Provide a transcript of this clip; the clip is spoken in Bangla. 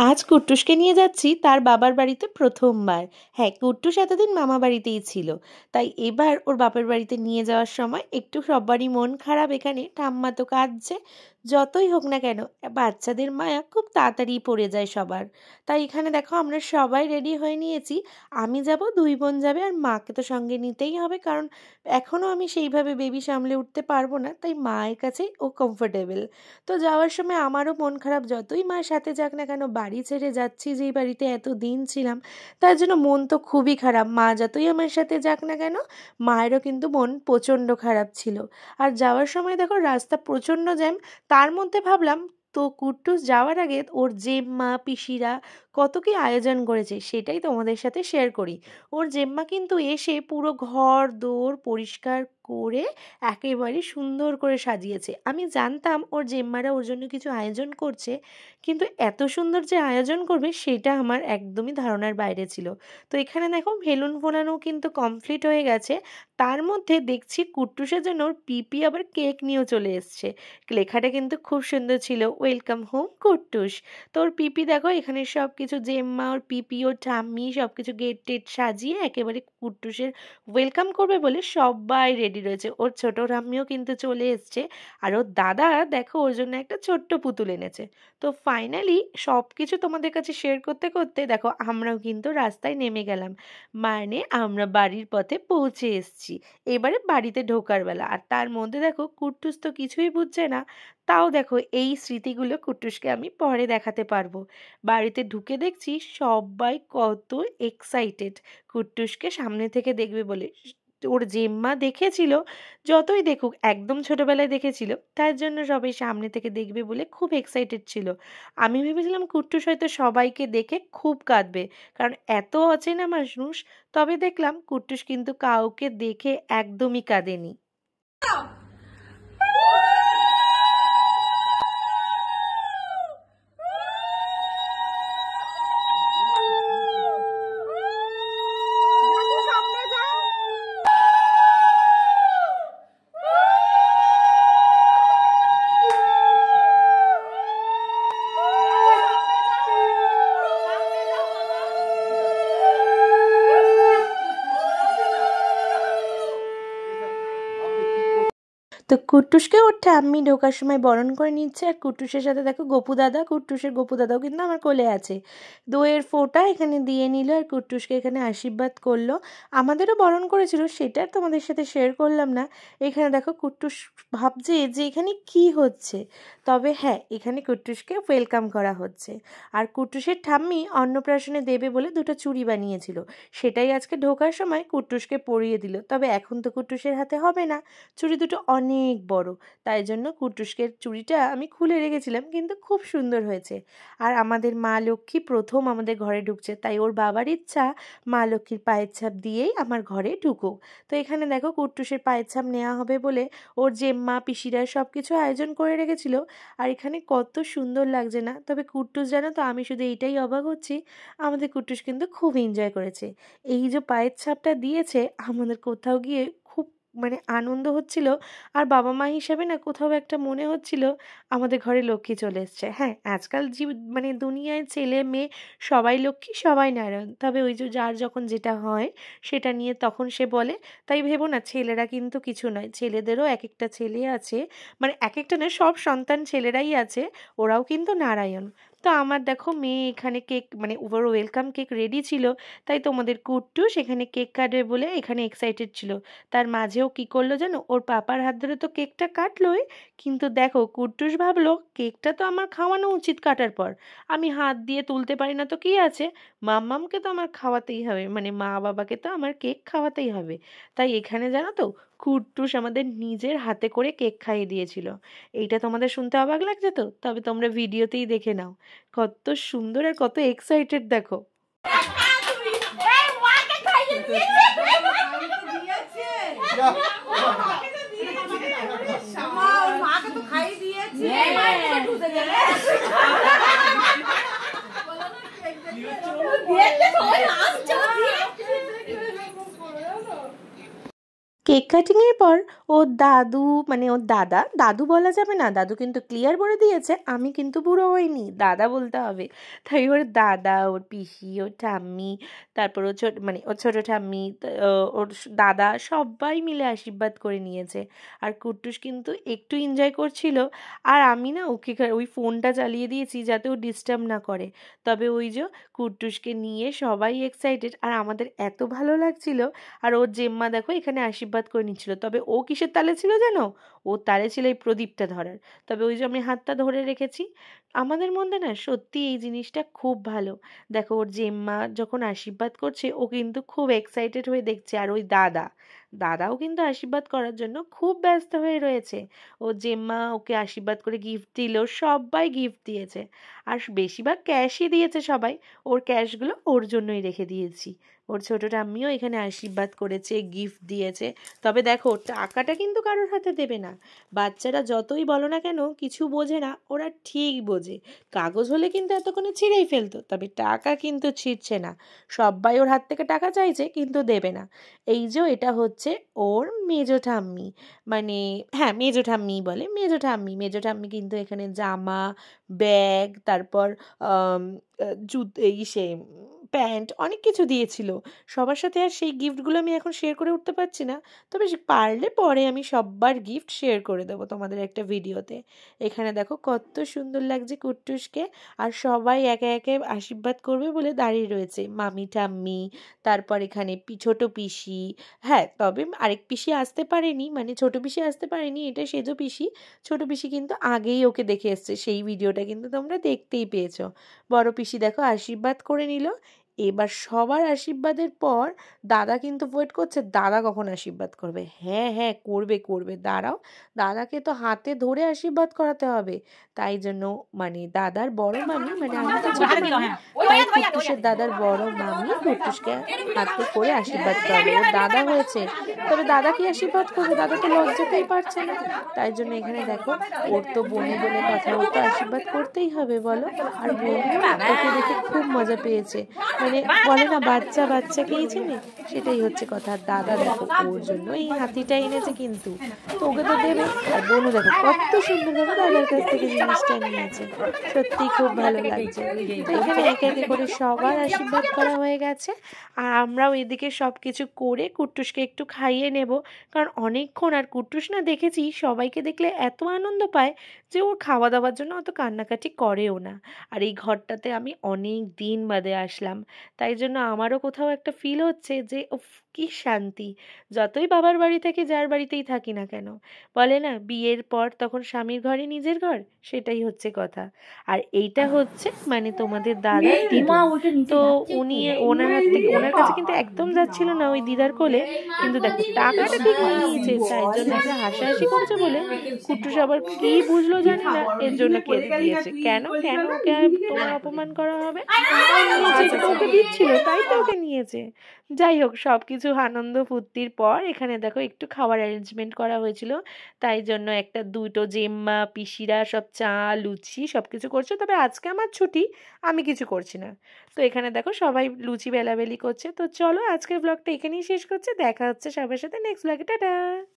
আজ কুট্টুসকে নিয়ে যাচ্ছি তার বাবার বাড়িতে প্রথমবার। হ্যাঁ, কুট্টুস এতদিন মামা বাড়িতেই ছিল, তাই এবার ওর বাপের বাড়িতে নিয়ে যাওয়ার সময় একটু সবারই মন খারাপ। এখানে ঠাম্মা তো কাঁদছে। যতই হোক না কেন, বাচ্চাদের মায়া খুব তাড়াতাড়ি পড়ে যায় সবার। তাই এখানে দেখো আমরা সবাই রেডি হয়ে নিয়েছি। আমি যাব, দুই বোন যাবে, আর মাকে তো সঙ্গে নিতেই হবে, কারণ এখনও আমি সেইভাবে বেবি সামলে উঠতে পারবো না, তাই মায়ের কাছেই ও কমফোর্টেবল। তো যাওয়ার সময় আমারও মন খারাপ, যতই মায়ের সাথে যাক না কেন, বাড়ি ছেড়ে যাচ্ছি যেই বাড়িতে এত দিন ছিলাম, তার জন্য মন তো খুবই খারাপ। মা যতই আমার সাথে যাক না কেন, মায়েরও কিন্তু মন প্রচণ্ড খারাপ ছিল। আর যাওয়ার সময় দেখো রাস্তা প্রচণ্ড জ্যাম, তার মধ্যে ভাবলাম তো কুট্টুস যাওয়ার আগে ওর জেম্মা পিসিরা কত কি আয়োজন করেছে সেটাই তোমাদের সাথে শেয়ার করি। ওর জেম্মা কিন্তু এসে পুরো ঘর দোর পরিষ্কার করে একেবারে সুন্দর করে সাজিয়েছে। আমি জানতাম ওর জেম্মারা ওর জন্য কিছু আয়োজন করছে, কিন্তু এত সুন্দর যে আয়োজন করবে সেটা আমার একদমই ধারণার বাইরে ছিল। তো এখানে দেখো বেলুন ফোলানো কিন্তু কমপ্লিট হয়ে গেছে। তার মধ্যে দেখছি কুট্টুসের জন্য ওর পিপি আবার কেক নিয়েও চলে এসছে। লেখাটা কিন্তু খুব সুন্দর ছিল, ওয়েলকাম হোম কুট্টুস। তো ওর পিপি দেখো এখানে সব কিছু জেম্মা ওর পিপি ওর ঠাম্মি সব কিছু গেট টেট সাজিয়ে একেবারে কুট্টুসের ওয়েলকাম করবে বলে সবাই রেডি রয়েছে। ওর ছোট ঠাম্মিও কিন্তু চলে এসছে, আর ওর দাদা দেখো ওর জন্য একটা ছোট্ট পুতুল এনেছে। তো ফাইনালি সব কিছু তোমাদের কাছে শেয়ার করতে করতে দেখো আমরাও কিন্তু রাস্তায় নেমে গেলাম, মানে আমরা বাড়ির পথে পৌঁছে এসেছি। এবারে বাড়িতে ঢোকার বেলা, আর তার মধ্যে দেখো কুট্টুস তো কিছুই বুঝছে না। তাও দেখো এই স্মৃতিগুলো কুট্টুসকে আমি পরে দেখাতে পারবো। বাড়িতে ঢুকে দেখছি সবাই কত এক্সাইটেড কুট্টুসকে সামনে থেকে দেখবে বলে। ওর জেম্মা দেখেছিল, যতই দেখুক একদম ছোটবেলায় দেখেছিল, তার জন্য সবাই সামনে থেকে দেখবে বলে খুব এক্সাইটেড ছিল। আমি ভেবেছিলাম কুট্টুস হয়তো সবাইকে দেখে খুব কাঁদবে, কারণ এত অচেনা মানুষ। তবে দেখলাম কুট্টুস কিন্তু কাউকে দেখে একদমই কাঁদেনি। তো কুট্টুসকে ওর ঠাম্মি ঢোকার সময় বরণ করে নিচ্ছে, আর কুট্টুসের সাথে দেখো গপু দাদা, কুট্টুসের গপু দাদাও কিন্তু আমার কোলে আছে। দইয়ের ফোঁটা এখানে দিয়ে নিল, আর কুট্টুসকে এখানে আশীর্বাদ করলো। আমাদেরও বরণ করেছিল, সেটা তোমাদের সাথে শেয়ার করলাম না। এখানে দেখো কুট্টুস ভাবছে যে এখানে কি হচ্ছে, তবে হ্যাঁ এখানে কুট্টুসকে ওয়েলকাম করা হচ্ছে। আর কুট্টুসের ঠাম্মি অন্নপ্রাশনে দেবে বলে দুটো চুড়ি বানিয়েছিল, সেটাই আজকে ঢোকার সময় কুট্টুসকে পরিয়ে দিল। তবে এখন তো কুট্টুসের হাতে হবে না, চুড়ি দুটো অনেক বড়, তাই জন্য কুট্টুসকে চুড়িটা আমি খুলে রেখেছিলাম, কিন্তু খুব সুন্দর হয়েছে। আর আমাদের মা লক্ষ্মী প্রথম আমাদের ঘরে ঢুকছে, তাই ওর বাবার ইচ্ছা মা লক্ষ্মীর পায়ের ছাপ দিয়েই আমার ঘরে ঢুকুক। তো এখানে দেখো কুট্টুসের পায়ের ছাপ নেওয়া হবে বলে ওর জেম্মা পিসিরা সব কিছু আয়োজন করে রেখেছিল। আর এখানে কত সুন্দর লাগছে না? তবে কুট্টুস জানো তো, আমি শুধু এইটাই অবাক হচ্ছি, আমাদের কুট্টুস কিন্তু খুব এনজয় করেছে। এই যে পায়ের ছাপটা দিয়েছে, আমাদের কোথাও গিয়ে খুব মানে আনন্দ হচ্ছিল। আর বাবা মা হিসেবে না কোথাও একটা মনে হচ্ছিল আমাদের ঘরে লক্ষ্মী চলে এসছে। হ্যাঁ, আজকাল মানে দুনিয়ায় ছেলে মেয়ে সবাই লক্ষ্মী সবাই নারায়ণ, তবে ওই যে যার যখন যেটা হয় সেটা নিয়ে তখন সে বলে। তাই ভেবো না ছেলেরা কিন্তু কিছু নয়, ছেলেদেরও এক একটা ছেলে আছে, মানে এক একটা নয়, সব সন্তান ছেলেরাই আছে, ওরাও কিন্তু নারায়ণ। তো আমার দেখো মেয়ে এখানে কেক মানে ওভার ওয়েলকাম কেক রেডি ছিল, তাই তোমাদের কুট্টু সেখানে কেক কাটবে বলে এখানে এক্সাইটেড ছিল। তার মাঝেও কি করলো জানো, ওর পাপার হাত ধরে তো কেকটা কাটলোই, কিন্তু দেখো কুট্টুস ভাবলো কেকটা তো আমার খাওয়ানো উচিত কাটার পর, আমি হাত দিয়ে তুলতে পারি না তো কি আছে, মাম্মামকে তো আমার খাওয়াতেই হবে, মানে মা বাবাকে তো আমার কেক খাওয়াতেই হবে। তাই এখানে জানো তো কুট্টুস আমাদের নিজের হাতে করে কেক খাইয়ে দিয়েছিল। এইটা তোমাদের শুনতে অবাক লাগছে তো, তবে তোমরা ভিডিওতেই দেখে নাও কত সুন্দর আর কত এক্সাইটেড দেখো। কেক কাটিংয়ের পর ওর দাদু মানে ওর দাদু বলা যাবে না, দাদু কিন্তু ক্লিয়ার বলে দিয়েছে আমি কিন্তু বুড়ো হইনি, দাদা বলতে হবে। তাই ওর দাদা, ওর পিসি, ওর ঠাম্মি, তারপর ওর ওর ছোট ঠাম্মি, ওর দাদা সবাই মিলে আশীর্বাদ করে নিয়েছে। আর কুট্টুস কিন্তু একটু এনজয় করছিল, আর আমি না ওকে ওই ফোনটা চালিয়ে দিয়েছি যাতে ও ডিস্টার্ব না করে। তবে ওই যে কুট্টুসকে নিয়ে সবাই এক্সাইটেড, আর আমাদের এত ভালো লাগছিল। আর ওর জেম্মা দেখো এখানে আশীর্বাদ করে নিচ্ছিল, তবে ও কিসের তালে ছিল জানো? ও তালে ছিল এই প্রদীপটা ধরার। তবে ওই যে আমি হাতটা ধরে রেখেছি। আমাদের মধ্যে না সত্যি এই জিনিসটা খুব ভালো। দেখো ওর জেম্মা যখন আশীর্বাদ করছে ও কিন্তু খুব এক্সাইটেড হয়ে দেখছে, আর ওই দাদাও কিন্তু আশীর্বাদ করার জন্য খুব ব্যস্ত হয়ে রয়েছে। ও জেম্মা ওকে আশীর্বাদ করে গিফট দিল, সবাই গিফট দিয়েছে, আর বেশিরভাগ ক্যাশই দিয়েছে সবাই। ওর ক্যাশগুলো ওর জন্যই রেখে দিয়েছি। ওর ছোট ঠাম্মিও এখানে আশীর্বাদ করেছে, গিফট দিয়েছে। তবে দেখো টাকাটা কিন্তু কারোর হাতে দেবে না। বাচ্চারা যতই বলো না কেন কিছু বোঝে না, ওরা ঠিক বোঝে। কাগজ হলে কিন্তু এতক্ষণে ছিঁড়েই ফেলতো, তবে টাকা কিন্তু ছিঁড়ছে না। সবাই ওর হাত থেকে টাকা চাইছে কিন্তু দেবে না। এই যে এটা হচ্ছে ওর মেজো ঠাম্মি, মানে হ্যাঁ মেজো ঠাম্মিই বলে, মেজো ঠাম্মি কিন্তু এখানে জামা, ব্যাগ, তারপর সে প্যান্ট অনেক কিছু দিয়েছিল। সবার সাথে আর সেই গিফটগুলো আমি এখন শেয়ার করে উঠতে পারছি না, তবে পারলে পরে আমি সবার গিফট শেয়ার করে দেবো তোমাদের একটা ভিডিওতে। এখানে দেখো কত সুন্দর লাগছে কুট্টুসকে, আর সবাই একে একে আশীর্বাদ করবে বলে দাঁড়িয়ে রয়েছে। মামি ঠাম্মি, তারপর এখানে ছোট পিসি, হ্যাঁ তবে আরেক পিসি আসতে পারেনি, মানে ছোট পিসি আসতে পারেনি, এটা সেজো পিসি। ছোট পিসি কিন্তু আগেই ওকে দেখে এসছে, সেই ভিডিওটা কিন্তু তোমরা দেখতেই পেয়েছো। বড় পিসি দেখো আশীর্বাদ করে নিল। এবার সবার আশীর্বাদের পর দাদা কিন্তু ওয়েট করছে, দাদা কখন আশীর্বাদ করবে। হ্যাঁ হ্যাঁ করবে করবে, দাঁড়াও, দাদাকে তো হাতে ধরে আশীর্বাদ করাতে হবে। তাই জন্য মানে দাদার বড় মামি, মানে আমি তো ছোট মামি, তাই কুট্টুসের দাদার বড় মামি কুট্টুসকে হাতে করে আশীর্বাদ করাবে। ওর দাদা হয়েছে, তবে দাদা কি আশীর্বাদ করবে, দাদা তো লজ্জাতেই পারছে না। তাই জন্য এখানে দেখো ওর তো বোনই বলে কথা, ওর তো আশীর্বাদ করতেই হবে বলো। আর বোন ওকে দেখে খুব মজা পেয়েছে, মানে বলে না বাচ্চা বাচ্চাকেই চেনে, সেটাই হচ্ছে কথা। আর দাদা দেখো ওর জন্য এই হাতিটা এনেছে, কিন্তু তো ওকে তো দেবে। আর বোনও দেখো কত সুন্দরভাবে দাদার কাছ থেকে জিনিসটা নিয়েছে, সত্যি খুব ভালো লাগছে। তো এখানে একে একে করে সবার আশীর্বাদ করা হয়ে গেছে, আর আমরাও এদিকে সব কিছু করে কুট্টুসকে একটু খাইয়ে নেব, কারণ অনেকক্ষণ। আর কুট্টুস না দেখেছি সবাইকে দেখলে এত আনন্দ পায় যে ওর খাওয়া দাওয়ার জন্য অত কান্নাকাটি করেও না। আর এই ঘরটাতে আমি অনেক দিন বাদে আসলাম, তাই জন্য আমারও কোথাও একটা ফিল হচ্ছে যে উফ কি শান্তি। যতই বাবার বাড়ি থাকি, যার বাড়িতেই থাকি না কেন, বলে না বিয়ের পর তখন স্বামীর ঘরে নিজের ঘর, সেটাই হচ্ছে কথা। আর এইটা হচ্ছে মানে তোমাদের দাদার দিদুন, তো উনি ওনার কাছে কিন্তু একদম যাচ্ছিল না ওই দিদার কোলে, কিন্তু দেখো টাকাটা ঠিক নিয়েছে, তাই জন্য একটা হাসাহাসি করছে বলে কুট্টুস আবার কি বুঝলো জানি না, এর জন্য কেঁদে দিয়েছে। কেন কেন ওকে তোমার অপমান করা হবে, ওকে দিচ্ছিল তাই তো ওকে নিয়েছে। যাই হোক সবকিছু আনন্দ ফুর্তির পর এখানে দেখো একটু খাবার অ্যারেঞ্জমেন্ট করা হয়েছিল, তাই জন্য দুটো জেম্মা পিসিরা সব চা লুচি সবকিছু করছে। তবে আজকে আমার ছুটি, আমি কিছু করছি না। তো এখানে দেখো সবাই লুচি বেলাবেলি করছে। তো চলো আজকের ব্লগটা এখানেই শেষ করছে, দেখা হচ্ছে সবার সাথে নেক্সট ব্লগে, টাটা।